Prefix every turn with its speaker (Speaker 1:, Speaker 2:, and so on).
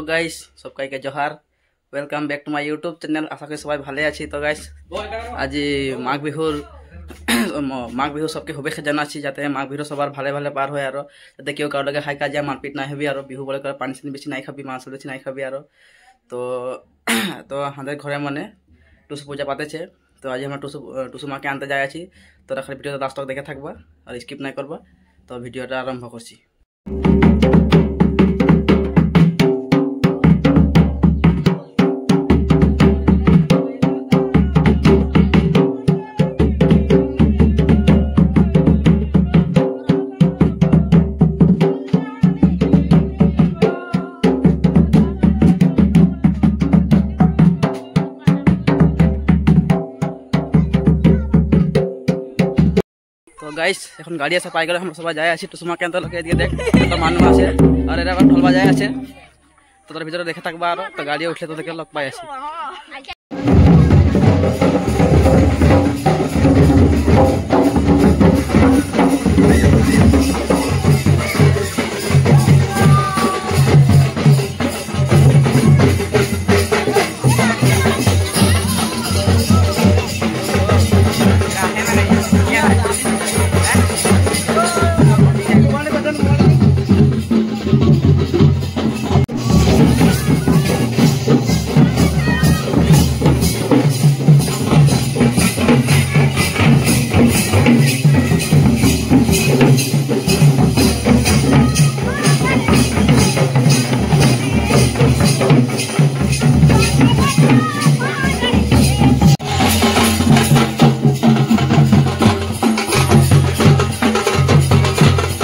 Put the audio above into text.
Speaker 1: Guys সবাইকে জোহার, welcome back to my YouTube channel. আশা করি সবাই ভালো আছি। তো গাইস আজ মাঘ বিহু সবকে শুভেচ্ছা জানাচ্ছি, যাতে মাঘ বিহু সবার ভালে ভালে পার হয়, আর যাতে কেউ কারোর লগে হাই কাজিয়া মারপিট নাই হবি, আর বিহু বলে করে পানি চানি বেশি নাই খাবি, মাছ বেশি নাই খাবি। আর তো তো আমাদের ঘরে মানে টুসু পূজা পাতেছে। তো আজ আমরা টুসু মাকে আনতে যাই আছি। তোরা খালি ভিডিওটা লাস্ট তক দেখে থাকবা আর স্কিপ নাই করবা। তো ভিডিওটা আরম্ভ করছি। তো গাইস এখন গাড়ি আছে পাই গেলে আমরা সবাই যাই আছি টুসুমা কেন লোকে দিয়ে দেখ তো মানুষ আছে আর এরা ঢোল বাজায় আছে। তো তোর ভিতরে দেখে থাকবা, আর তো গাড়ি উঠলে তোদেরকে লগ পাই আছি।